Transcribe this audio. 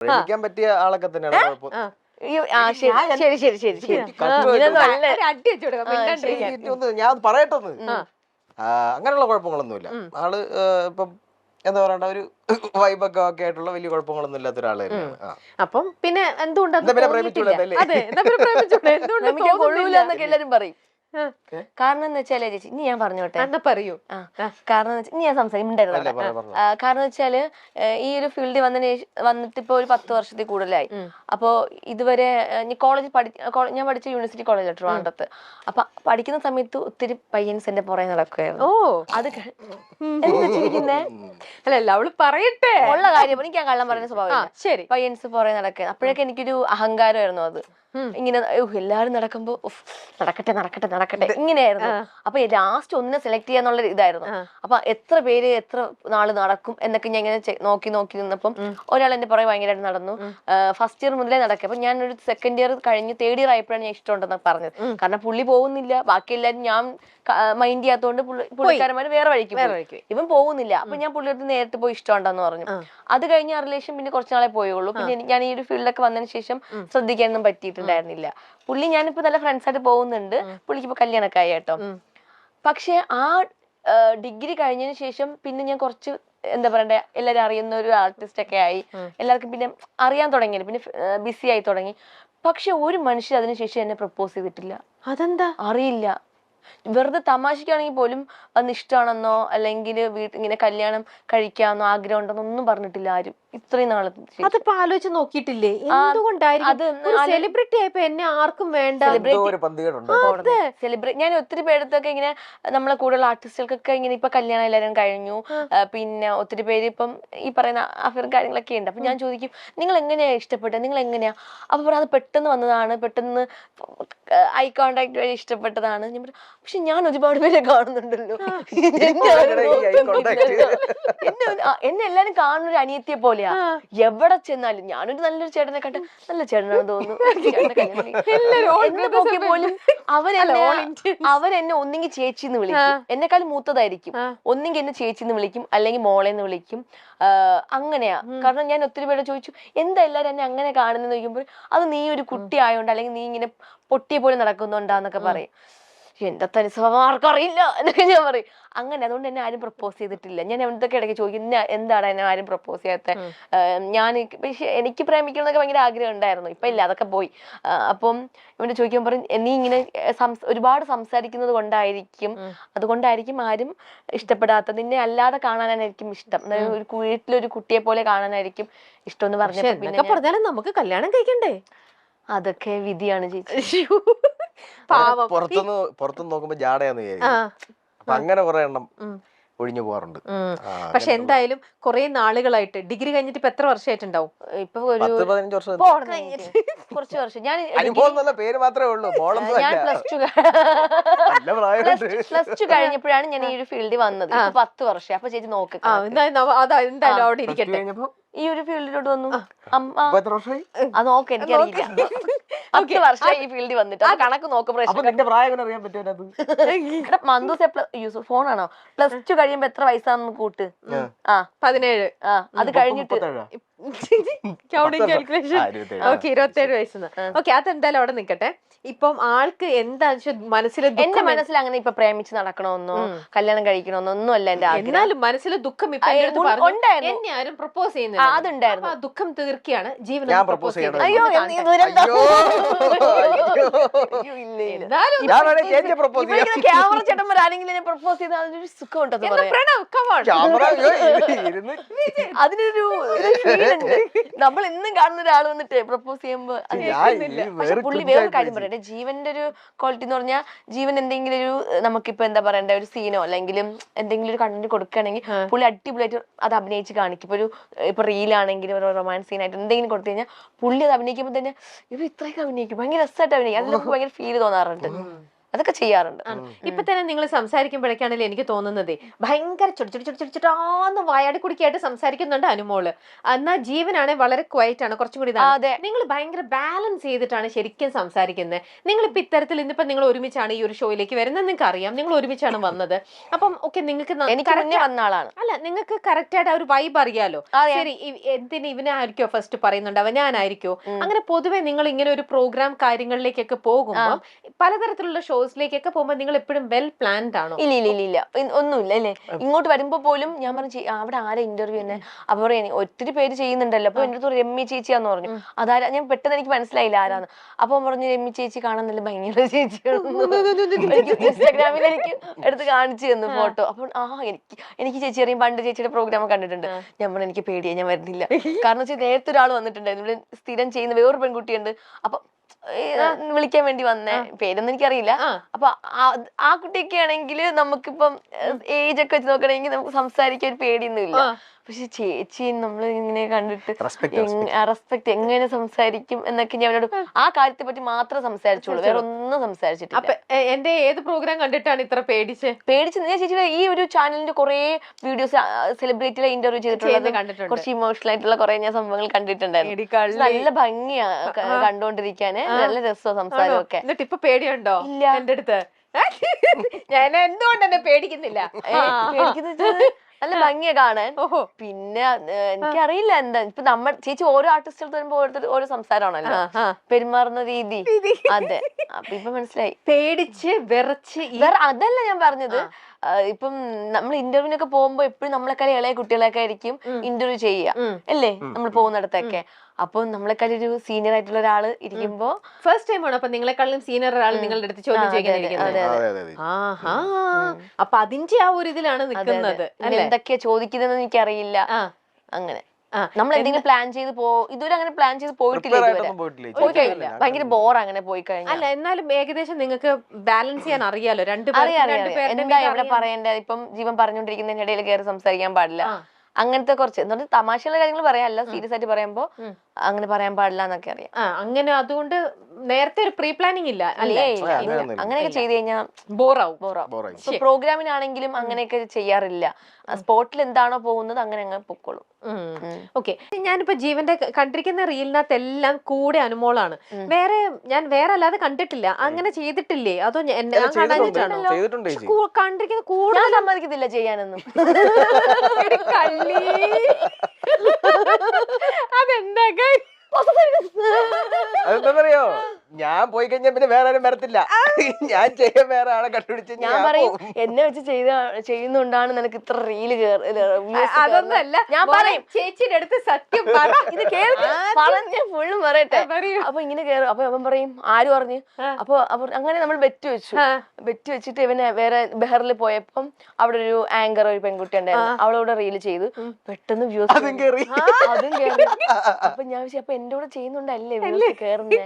പ്രേമിക്കാൻ പറ്റിയ ആളൊക്കെ തന്നെയാണ് കുഴപ്പം. ശരി ശരി ശരി ശരി ഞാൻ പറയട്ടെന്ന്. അങ്ങനെയുള്ള കുഴപ്പങ്ങളൊന്നുമില്ല. ആള് ഇപ്പം എന്താ പറയണ്ട, ഒരു വൈബൊക്കെ ഒക്കെ ആയിട്ടുള്ള വലിയ കുഴപ്പങ്ങളൊന്നും ഇല്ലാത്ത ഒരാള് തന്നെയാണ്. അപ്പം പിന്നെ എന്തുകൊണ്ടൊക്കെ കൊള്ളൂലെന്നൊക്കെ എല്ലാരും പറയും. കാരണം എന്ന് വെച്ചാല് ചേച്ചി ഇനി ഞാൻ പറഞ്ഞോട്ടെ, പറയൂ. കാരണം ഇനി ഞാൻ സംസാരിക്കണ്ടായിരുന്നു. കാരണം വെച്ചാല് ഈ ഒരു ഫീൽഡിൽ വന്നിട്ട് ഇപ്പൊ ഒരു 10 വർഷത്തിൽ കൂടുതലായി. അപ്പോ ഇതുവരെ ഞാൻ പഠിച്ച യൂണിവേഴ്സിറ്റി കോളേജ് ട്രിവാൻഡ്രത്ത്. അപ്പൊ പഠിക്കുന്ന സമയത്ത് ഒത്തിരി പയ്യൻസ് എന്റെ പുറകെ നടക്കുമായിരുന്നു. അത് വെച്ചിരിക്കുന്നേ അല്ലല്ല, അവള് പറയട്ടെ ഉള്ള കാര്യം. എനിക്ക് ഞാൻ കള്ളം പറയുന്ന സ്വഭാവം. ശരി, പയ്യൻസ് പുറകെ നടക്കുക. അപ്പോഴൊക്കെ എനിക്കൊരു അഹങ്കാരമായിരുന്നു അത്. ഇങ്ങനെ എല്ലാരും നടക്കുമ്പോ നടക്കട്ടെ നടക്കട്ടെ നടക്കട്ടെ ഇങ്ങനെയായിരുന്നു. അപ്പൊ ലാസ്റ്റ് ഒന്നിനെ സെലക്ട് ചെയ്യാന്നുള്ള ഇതായിരുന്നു. അപ്പൊ എത്ര പേര് എത്ര നാള് നടക്കും എന്നൊക്കെ ഞാൻ ഇങ്ങനെ നോക്കി നിന്നപ്പം ഒരാൾ എന്റെ പുറകെ ഭയങ്കരമായിട്ട് നടന്നു. ഫസ്റ്റ് ഇയർ മുതലേ നടക്കുക. അപ്പൊ ഞാൻ ഒരു സെക്കൻഡ് ഇയർ കഴിഞ്ഞ് തേർഡ് ഇയർ ആയപ്പോഴാണ് ഞാൻ ഇഷ്ടമുണ്ടെന്ന് പറഞ്ഞത്. കാരണം പുള്ളി പോകുന്നില്ല, ബാക്കി എല്ലാരും ഞാൻ മൈൻഡ് ചെയ്യാത്തോണ്ട് പുള്ളിക്കാരന്മാര് വേറെ വഴിക്ക് ഇവൻ പോകുന്നില്ല. അപ്പൊ ഞാൻ പുള്ളിയുടെ നേരിട്ട് പോയി ഇഷ്ടമുണ്ടെന്ന് പറഞ്ഞു. അത് കഴിഞ്ഞ ആ റിലേഷൻ പിന്നെ കുറച്ച് നാളെ പോയുള്ളൂ. പിന്നെ ഞാൻ ഈ ഒരു ഫീൽഡൊക്കെ വന്നതിന് ശേഷം ശ്രദ്ധിക്കാനൊന്നും പറ്റിയിട്ടുണ്ടായിരുന്നില്ല. പുള്ളി ഞാനിപ്പോ നല്ല ഫ്രണ്ട്സ് ആയിട്ട് പോകുന്നുണ്ട്. പുള്ളിക്ക് ഇപ്പൊ കല്യാണമൊക്കെ ആയി കേട്ടോ. പക്ഷെ ആ ഡിഗ്രി കഴിഞ്ഞതിന് ശേഷം പിന്നെ ഞാൻ കുറച്ച് എന്താ പറയണ്ടേ, എല്ലാരും അറിയുന്ന ഒരു ആർട്ടിസ്റ്റ് ഒക്കെ ആയി. എല്ലാവർക്കും പിന്നെ അറിയാൻ തുടങ്ങി, പിന്നെ ബിസി ആയി തുടങ്ങി. പക്ഷെ ഒരു മനുഷ്യർ അതിനുശേഷം എന്നെ പ്രപ്പോസ് ചെയ്തിട്ടില്ല. അതെന്താ അറിയില്ല. വെറുതെ തമാശക്കാണെങ്കിൽ പോലും വന്ന് ഇഷ്ടമാണെന്നോ അല്ലെങ്കിൽ ഇങ്ങനെ കല്യാണം കഴിക്കാമെന്നോ ആഗ്രഹം ഉണ്ടെന്നോ ഒന്നും പറഞ്ഞിട്ടില്ല ആരും ഇത്രയും നാളെ. അതിപ്പോ ആലോചിച്ച് നോക്കിയിട്ടില്ലേ എന്തുകൊണ്ടായിരിക്കും? സെലിബ്രിറ്റി ആയപ്പോ എന്നെ ആർക്കും വേണ്ട. ഞാൻ ഒത്തിരി പേരത്തൊക്കെ ഇങ്ങനെ നമ്മളെ കൂടുതൽ ആർട്ടിസ്റ്റുകൾക്കൊക്കെ ഇങ്ങനെ ഇപ്പൊ കല്യാണം എല്ലാവരും കഴിഞ്ഞു. പിന്നെ ഒത്തിരി പേര് ഇപ്പം ഈ പറയുന്ന അഫയറും കാര്യങ്ങളൊക്കെ ഉണ്ട്. അപ്പൊ ഞാൻ ചോദിക്കും, നിങ്ങൾ എങ്ങനെയാ ഇഷ്ടപ്പെട്ടത്, നിങ്ങൾ എങ്ങനെയാ? അപ്പൊ പറയാം, അത് പെട്ടെന്ന് വന്നതാണ്, പെട്ടെന്ന് ഐ കോണ്ടാക്ട് വഴി ഇഷ്ടപ്പെട്ടതാണ്. ഞാൻ പറഞ്ഞു, പക്ഷെ ഞാൻ ഒരുപാട് പേരെ കാണുന്നുണ്ടല്ലോ, എന്നെ എല്ലാരും കാണുന്ന ഒരു അനിയത്തിയെ പോലെയാ. എവിടെ ചെന്നാലും ഞാനൊരു നല്ലൊരു ചേട്ടനെ കണ്ട് നല്ല ചേട്ടനാണെന്ന് തോന്നുന്നു. പോലും അവരെന്നെ ഒന്നെങ്കിൽ ചേച്ചിന്ന് വിളിക്കും, എന്നെക്കാളും മൂത്തതായിരിക്കും. ഒന്നെങ്കിൽ എന്നെ ചേച്ചിന്ന് വിളിക്കും, അല്ലെങ്കിൽ മോളെന്ന് വിളിക്കും. അങ്ങനെയാ. കാരണം ഞാൻ ഒത്തിരി പേരെ ചോദിച്ചു, എന്താ എല്ലാരും എന്നെ അങ്ങനെ കാണുന്നെന്ന് ചോദിക്കുമ്പോൾ, അത് നീ ഒരു കുട്ടി ആയോണ്ട് അല്ലെങ്കിൽ നീ ഇങ്ങനെ പൊട്ടിയെ പോലെ നടക്കുന്നുണ്ടാന്നൊക്കെ പറയും. എന്റെ തനി സ്വഭാവം ആർക്കും അറിയില്ല എന്നൊക്കെ ഞാൻ പറയും. അങ്ങനെ അതുകൊണ്ട് എന്നെ ആരും പ്രപ്പോസ് ചെയ്തിട്ടില്ല. ഞാൻ എന്തൊക്കെ ഇടയ്ക്ക് ചോദിക്കും, എന്താണ് എന്നെ ആരും പ്രപ്പോസ് ചെയ്യാത്ത? ഞാൻ എനിക്ക് പ്രേമിക്കണമെന്നൊക്കെ ഭയങ്കര ആഗ്രഹം ഉണ്ടായിരുന്നു. ഇപ്പൊ ഇല്ല, അതൊക്കെ പോയി. അപ്പം ഇവിടെ ചോദിക്കാൻ പറയും, നീ ഇങ്ങനെ ഒരുപാട് സംസാരിക്കുന്നത് അതുകൊണ്ടായിരിക്കും ആരും ഇഷ്ടപ്പെടാത്തത്. നിന്നെ അല്ലാതെ കാണാനായിരിക്കും ഇഷ്ടം, ഒരു വീട്ടിലൊരു കുട്ടിയെ പോലെ കാണാനായിരിക്കും ഇഷ്ടം എന്ന് പറഞ്ഞപ്പോ പിന്നെ പറഞ്ഞാലും നമുക്ക് കല്യാണം കഴിക്കണ്ടേ? അതൊക്കെ വിധിയാണ് ചേച്ചി. പുറത്തുനിന്ന് നോക്കുമ്പോ ജാടയാന്ന് വിചാരിക്കും. അപ്പൊ അങ്ങനെ കുറെ എണ്ണം ഒഴിഞ്ഞു പോകാറുണ്ട്. പക്ഷെ എന്തായാലും കുറെ നാളുകളായിട്ട് ഡിഗ്രി കഴിഞ്ഞിട്ട് ഇപ്പൊ എത്ര വർഷമായിട്ടുണ്ടാവും? ഇപ്പൊ 10-15 വർഷം. കുറച്ച് വർഷം. ഞാൻ പേര് മാത്രമേ ഉള്ളൂ. ഞാൻ പ്ലസ് ടു കഴിഞ്ഞപ്പോഴാണ് ഞാൻ ഈ ഒരു ഫീൽഡിൽ വന്നത്. 10 വർഷം. അപ്പൊ ചേച്ചി നോക്ക്, എന്തായാലും അവിടെ ഇരിക്കട്ടെ. ഈ ഒരു ഫീൽഡിലോട്ട് വന്നു. അത് നോക്ക്, എനിക്കറിയില്ല. 10 വർഷം ഈ ഫീൽഡിൽ വന്നിട്ട് കണക്ക് നോക്ക്. ഫോണാണോ? പ്ലസ് ടു കഴിയുമ്പോ എത്ര വയസ്സാണെന്ന് കൂട്ട്. 17. അത് കഴിഞ്ഞിട്ട് 27 വയസ്സെന്ന്. ഓക്കെ, അതെന്തായാലും അവിടെ നിക്കട്ടെ. ഇപ്പം ആൾക്ക് എന്താ മനസ്സിൽ, എന്റെ മനസ്സിൽ അങ്ങനെ ഇപ്പൊ പ്രേമിച്ച് നടക്കണമെന്നോ കല്യാണം കഴിക്കണമെന്നോ ഒന്നും അല്ല എന്റെ ആഗ്രഹം. എന്നാലും മനസ്സിൽ ദുഃഖം എന്നെ ആരും പ്രപ്പോസ് ചെയ്യുന്നില്ല. അതുണ്ടായിരുന്നു. ദുഃഖം തീർക്കുകയാണ് ജീവൻ. പ്രപ്പോസ് ചെയ്യണം. അയ്യോ ക്യാമറ ചേട്ടന്മാർ ആരെങ്കിലും എന്നെ പ്രപ്പോസ് ചെയ്താൽ അതിനൊരു സുഖം ഉണ്ടെന്ന് പറയാം. അതിനൊരു ഫീലുണ്ട്. നമ്മൾ എന്നും കാണുന്ന ഒരാൾ വന്നിട്ട് പ്രപ്പോസ് ചെയ്യുമ്പോ. പക്ഷെ പുള്ളി വേറൊരു കാര്യം പറയട്ടെ, ജീവന്റെ ഒരു ക്വാളിറ്റി എന്ന് പറഞ്ഞാൽ, ജീവൻ എന്തെങ്കിലും ഒരു നമുക്കിപ്പോ എന്താ പറയണ്ട ഒരു സീനോ അല്ലെങ്കിൽ എന്തെങ്കിലും ഒരു കണ്ടന്റ് കൊടുക്കുകയാണെങ്കിൽ പുള്ളി അടിപൊളിയായിട്ട് അത് അഭിനയിച്ച് കാണിക്കും. ഇപ്പൊ റീലാണെങ്കിലും ഒരു റൊമാൻസ് സീനായിട്ട് എന്തെങ്കിലും കൊടുത്തു കഴിഞ്ഞാൽ പുള്ളി അത് അഭിനയിക്കുമ്പോൾ തന്നെ ഇവ ഇത്രയൊക്കെ അഭിനയിക്കും, ഭയങ്കര രസമായിട്ട് അഭിനയിക്കും. അതിൽ നമുക്ക് ഭയങ്കര ഫീൽ തോന്നാറുണ്ട്. അതൊക്കെ ചെയ്യാറുണ്ട്. ഇപ്പൊ തന്നെ നിങ്ങൾ സംസാരിക്കുമ്പോഴേക്കാണല്ലോ എനിക്ക് തോന്നുന്നതേ ഭയങ്കര ചുടിച്ചിട്ടാന്ന് വായാടി കുടിക്കായിട്ട് സംസാരിക്കുന്നുണ്ട് അനുമോള്. എന്നാ ജീവനാണെ വളരെ ക്വയറ്റ് ആണ്, കുറച്ചും കൂടി അതെ. നിങ്ങൾ ഭയങ്കര ബാലൻസ് ചെയ്തിട്ടാണ് ശരിക്കും സംസാരിക്കുന്നത്. നിങ്ങൾ ഇപ്പൊ ഇത്തരത്തിൽ ഇന്നിപ്പോ നിങ്ങൾ ഒരുമിച്ചാണ് ഈ ഒരു ഷോയിലേക്ക് വരുന്നത്, നിങ്ങൾക്ക് അറിയാം, നിങ്ങൾ ഒരുമിച്ചാണ് വന്നത്. അപ്പം ഓക്കെ, നിങ്ങൾക്ക് എനിക്ക് മുന്നേ വന്ന ആളാണ്. അല്ല, നിങ്ങൾക്ക് കറക്റ്റ് ആയിട്ട് ആ ഒരു വൈബ് അറിയാലോ. ശരി, എന്തിന് ഇവനായിരിക്കോ ഫസ്റ്റ് പറയുന്നുണ്ടാവുക, ഞാനായിരിക്കോ? അങ്ങനെ പൊതുവെ നിങ്ങൾ ഇങ്ങനെ ഒരു പ്രോഗ്രാം കാര്യങ്ങളിലേക്കൊക്കെ പോകുമ്പോൾ, പലതരത്തിലുള്ള ഷോസിലേക്കൊക്കെ പോകുമ്പോൾ നിങ്ങൾ എപ്പോഴും വെൽ പ്ലാൻഡ് ആണോ? ഇല്ല ഒന്നുമില്ല അല്ലേ. ഇങ്ങോട്ട് വരുമ്പോ പോലും ഞാൻ പറഞ്ഞു അവിടെ ആരെ ഇന്റർവ്യൂ തന്നെ, അപ്പൊ പറയാ ഒത്തിരി പേര് ചെയ്യുന്നുണ്ടല്ലോ. അപ്പൊ എന്റെ അടുത്ത് രമ്യ ചേച്ചിയാന്ന് പറഞ്ഞു. അതാരാ, ഞാൻ പെട്ടെന്ന് എനിക്ക് മനസ്സിലായില്ല ആരാന്ന്. അപ്പൊ പറഞ്ഞു രമ്യ ചേച്ചി കാണാൻ ഭയങ്കര ചേച്ചിയാണ്. ഇൻസ്റ്റാഗ്രാമിൽ എനിക്ക് എടുത്ത് കാണിച്ചു തന്നു ഫോട്ടോ. അപ്പൊ എനിക്ക് ചേച്ചി അറിയാം, പണ്ട് ചേച്ചിയുടെ പ്രോഗ്രാം കണ്ടിട്ടുണ്ട്. ഞാൻ പറഞ്ഞു എനിക്ക് പേടിയാ, ഞാൻ വരുന്നില്ല. കാരണം വെച്ചാൽ നേരത്തെ ഒരാൾ വന്നിട്ടുണ്ടായിരുന്നു, ഇവിടെ സ്ഥിരം ചെയ്യുന്ന വേറൊരു പെൺകുട്ടിയുണ്ട്. അപ്പൊ വിളിക്കാൻ വേണ്ടി വന്നേ, പേരൊന്നും എനിക്കറിയില്ല. അപ്പൊ ആ കുട്ടിയൊക്കെ ആണെങ്കിൽ നമുക്കിപ്പം ഏജ് ഒക്കെ വെച്ച് നോക്കണമെങ്കിൽ നമുക്ക് സംസാരിക്കാൻ ഒരു പേടിയൊന്നും ഇല്ല. പക്ഷെ ചേച്ചി നമ്മൾ ഇങ്ങനെ കണ്ടിട്ട് റെസ്പെക്ട് എങ്ങനെ സംസാരിക്കും എന്നൊക്കെ ഞാൻ അവരോട് ആ കാര്യത്തെ പറ്റി മാത്രം സംസാരിച്ചോളൂ, വേറെ ഒന്നും സംസാരിച്ചിട്ടില്ല. അപ്പൊ എന്റെ ഏത് പ്രോഗ്രാം കണ്ടിട്ടാണ് ഇത്ര പേടിച്ച് ഞാൻ ചേച്ചിയുടെ ഈ ഒരു ചാനലിന്റെ കുറെ വീഡിയോസ് സെലിബ്രിറ്റികളെ ഇന്റർവ്യൂ ചെയ്തിട്ടുള്ളത്, കുറച്ച് ഇമോഷണൽ ആയിട്ടുള്ള കുറെ ഞാൻ സംഭവങ്ങൾ കണ്ടിട്ടുണ്ടായിരുന്നു. നല്ല ഭംഗിയാ കണ്ടോണ്ടിരിക്കാന്, നല്ല രസമാണ് സംസാരമൊക്കെ. എന്നിട്ട് ഇപ്പൊ പേടിയുണ്ടോ? ഇല്ല, എന്റെ അടുത്ത് ഞാൻ എന്തുകൊണ്ട് എന്നെ പേടിക്കുന്നില്ല? നല്ല ഭംഗിയാ കാണാൻ. പിന്നെ എനിക്കറിയില്ല എന്താ ഇപ്പൊ ചേച്ചി ഓരോ ആർട്ടിസ്റ്റുകൾ വരുമ്പോ ഓരോ സംസാരമാണല്ലോ, പെരുമാറുന്ന രീതി. അതെ, അപ്പൊ ഇപ്പൊ മനസ്സിലായി. പേടിച്ച് വിറച്ച് അതല്ല ഞാൻ പറഞ്ഞത്. ഇപ്പം നമ്മൾ ഇന്റർവ്യൂവിനൊക്കെ പോകുമ്പോ എപ്പോഴും നമ്മളെക്കാളും ഇളയ കുട്ടികളൊക്കെ ആയിരിക്കും ഇന്റർവ്യൂ ചെയ്യുക അല്ലേ, നമ്മൾ പോകുന്നിടത്തൊക്കെ. അപ്പൊ നമ്മളെക്കാളും ഒരു സീനിയർ ആയിട്ടുള്ള ഒരാള് ഇരിക്കുമ്പോ ഫസ്റ്റ് ടൈം ആണ് അപ്പൊ നിങ്ങളെക്കാളും സീനിയർ ഒരാൾ നിങ്ങളുടെ അടുത്ത് ചോദ്യം ചെയ്യുന്നത്. അപ്പൊ അതിന്റെ ആ ഒരു ഇതിലാണ് നിൽക്കുന്നത്. എന്തൊക്കെയാ ചോദിക്കുന്നതെന്ന് എനിക്കറിയില്ല. അങ്ങനെ നമ്മൾ എന്തെങ്കിലും പ്ലാൻ ചെയ്ത് ഇതുവരെ അങ്ങനെ പ്ലാൻ ചെയ്ത് പോയിട്ടില്ല. ഭയങ്കര ബോർ അങ്ങനെ പോയി കഴിഞ്ഞാൽ. അല്ല, എന്നാലും ഏകദേശം നിങ്ങൾക്ക് ബാലൻസ് ചെയ്യാൻ അറിയാലോ, എന്താ എവിടെ പറയേണ്ടത്. ഇപ്പം ജീവൻ പറഞ്ഞോണ്ടിരിക്കുന്നതിന്റെ ഇടയിൽ കയറി സംസാരിക്കാൻ പാടില്ല, അങ്ങനത്തെ കുറച്ച് എന്താ തമാശയുള്ള കാര്യങ്ങൾ പറയാമല്ല, സീരിയസ് ആയിട്ട് പറയുമ്പോ അങ്ങനെ പറയാൻ പാടില്ല എന്നൊക്കെ അറിയാം. അങ്ങനെ അതുകൊണ്ട് നേരത്തെ ഒരു പ്രീ പ്ലാനിങ് ഇല്ല അല്ലേ? അങ്ങനെയൊക്കെ ചെയ്ത് കഴിഞ്ഞാൽ ബോറാവും. പ്രോഗ്രാമിനാണെങ്കിലും അങ്ങനെയൊക്കെ ചെയ്യാറില്ല. സ്പോട്ടിൽ എന്താണോ പോകുന്നത് അങ്ങനെ അങ്ങ് പൊക്കോളും. ഓക്കെ, ഞാനിപ്പോ ജീവന്റെ കണ്ടിരിക്കുന്ന റീലിനകത്ത് എല്ലാം കൂടെ അനുമോളാണ്. ഞാൻ വേറെ അല്ലാതെ കണ്ടിട്ടില്ല. അങ്ങനെ ചെയ്തിട്ടില്ലേ? അതോ കണ്ടിരിക്കുന്ന കൂടെ സമ്മതിക്കത്തില്ല ചെയ്യാനൊന്നും. അതെന്താ അതെന്താന്നറിയോ, ഞാൻ പോയി കഴിഞ്ഞാൽ പിന്നെ വേറെ ആരും വരത്തില്ല. ഞാൻ ചെയ്യാൻ വേറെ ആളെ കണ്ടുപിടിച്ച് ഞാൻ പറയും എന്നെ വെച്ച് ചെയ്യുന്നോണ്ടാണ് നിനക്ക് ഇത്ര റീല് അതൊന്നല്ല. ഞാൻ പറയും ചേച്ചിയുടെ അടുത്ത് സത്യം പറ, ഇത് പറഞ്ഞ ഫുള്ളും പറയട്ടെ. അപ്പൊ ഇങ്ങനെ കേറും. അപ്പൊ അവൻ പറയും ആര് പറഞ്ഞു? അപ്പൊ അങ്ങനെ നമ്മൾ ബെറ്റ് വെച്ചിട്ട് ഇവനെ വേറെ ബെഹറിൽ പോയപ്പം അവിടെ ഒരു ആങ്കർ ഒരു പെൺകുട്ടി ഉണ്ടായിരുന്നു, അവളോട് റീല് ചെയ്തു. പെട്ടെന്ന് വ്യൂസ് അതും കേറി. അപ്പൊ ഞാൻ അപ്പൊ എന്റെ കൂടെ ചെയ്യുന്നുണ്ടല്ലേ വ്യൂസ് കേറുന്നേ.